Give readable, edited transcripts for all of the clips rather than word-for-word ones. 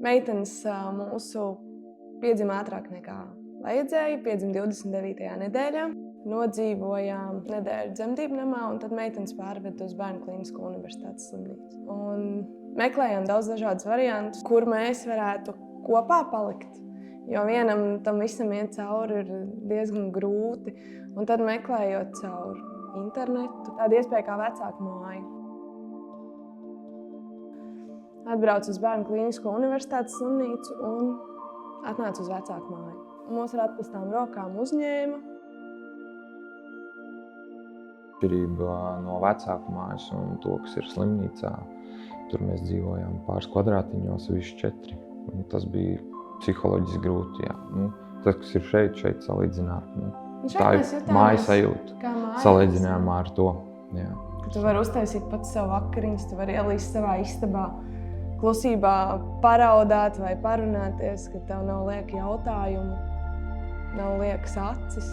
Meitenes mūsu piedzima ātrāk nekā vajadzēja, piedzima 29. nedēļā. Nodzīvojām nedēļu dzemdību namā, un tad meitenes pārveda uz Bērnu Klīnisko universitātes slimnīcu. Un meklējām daudz dažādus variantus, kur mēs varētu kopā palikt. Jo vienam tam visam iet cauri ir diezgan grūti. Un tad meklējot caur internetu, tāda iespēja kā vecāku māju. Atbraucu uz Bērnu Klīnisko universitātes slimnīcu un atnācu uz vecāku māju. Mūs ar atpestām rokām uzņēma. Atšķirība no vecāku mājas un to, kas ir slimnīcā, tur mēs dzīvojām pāris kvadrātiņos, visi 4. Un tas bija psiholoģiski grūti, jā. Tas, kas ir šeit salīdzināt, tā ir mājas sajūta, salīdzinājumā ar to. Jā. Ka tu vari uztaisīt pats savu vakariņas, tu vari ielīst savā istabā, klusībā paraudāt vai parunāties, ka tev nav lieka jautājumu, nav liekas acis.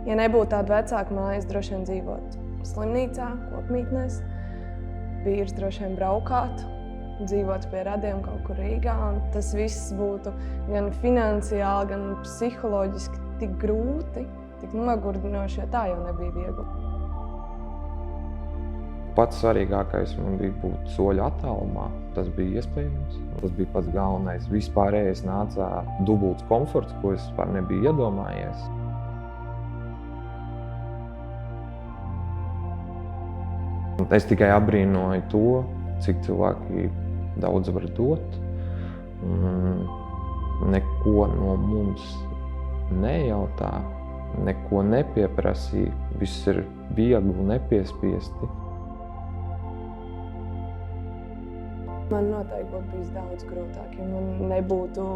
Ja nebūtu tāda vecāka māja, es droši vien dzīvotu slimnīcā, kopmītnēs. Vīrs droši vien braukātu, dzīvotu pie radiem kaut kur Rīgā. Un tas viss būtu gan finansiāli, gan psiholoģiski tik grūti, tik nogurdinoši, jo tā jau nebija viegli. Pats svarīgākais man bija būt soļu attālumā. Tas bija iespējams. Tas bija pats galvenais. Vispārējais nāca dubults komforts, ko es vispār nebiju iedomājies. Es tikai apbrīnoju to, cik cilvēki daudz var dot. Neko no mums nejautā, neko nepieprasīja. Viss ir viegli un nepiespiesti. Man noteikti būtu bijis daudz grūtāk, ja man nebūtu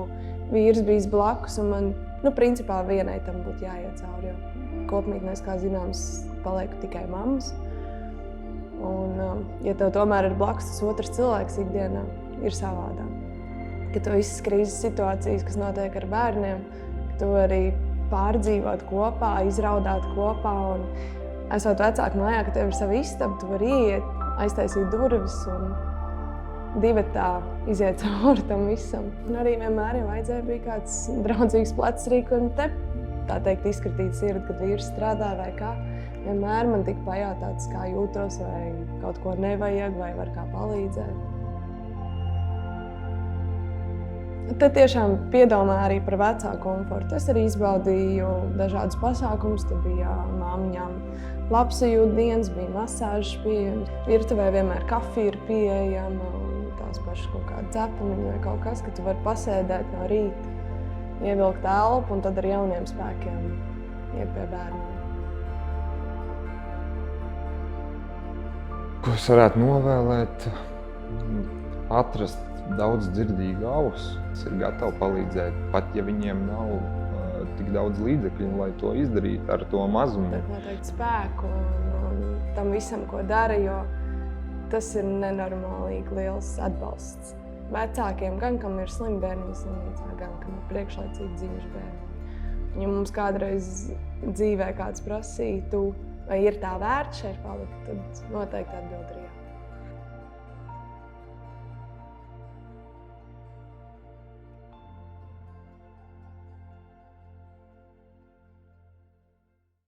vīrs bijis blakus un man, principā vienai tam būtu jāiet cauri, jo kopmītnēs, kā zināms, paliek tikai mammas. Un, ja tev tomēr ir blakus tas otrs cilvēks ikdienā, ir savādāk. Ka tu visas krīzes situācijas, kas notiek ar bērniem, ka tu arī pārdzīvot kopā, izraudāt kopā un esot vecāku mājā, ka tev ir sava istaba, tu vari iet, aiztaisīt durvis un divatā iziet cauri tam visam. Un arī vienmēr jau vajadzēja bija kāds draudzīgs plecs rīkojumi te, tā teikt, izskatīt sirdi, kad vīrs strādā vai kā. Vienmēr man tika pajautāts, kā jūtos, vai kaut ko nevajag, vai var kā palīdzēt. Te tiešām piedomā arī par vecāku komfortu. Es arī izbaudīju dažādus pasākumus. Te bija māmiņām labsajūtu dienas, bija masāžas pieejamas. Virtuvē vienmēr kafija ir pieejama, tās pašas kaut kāda cepamiņa vai kaut kas, ka tu vari pasēdēt no rīta, ievilkt elpu un tad ar jauniem spēkiem iet pie bērniem. Ko es varētu novēlēt? Atrast daudz dzirdīgu ausu, kas ir gatavi palīdzēt, pat ja viņiem nav tik daudz līdzekļu, lai to izdarītu ar to mazumu. Bet noteikti spēku un tam visam, ko dara, jo tas ir nenormālīgi liels atbalsts vecākiem, gan kam ir slimi bērni slimnīcā, gan kam ir priekšlaicīgi dzīvoši bērni. Ja mums kādreiz dzīvē kāds prasītu, vai ir tā vērts šeit palikt, tad noteikti atbild arī.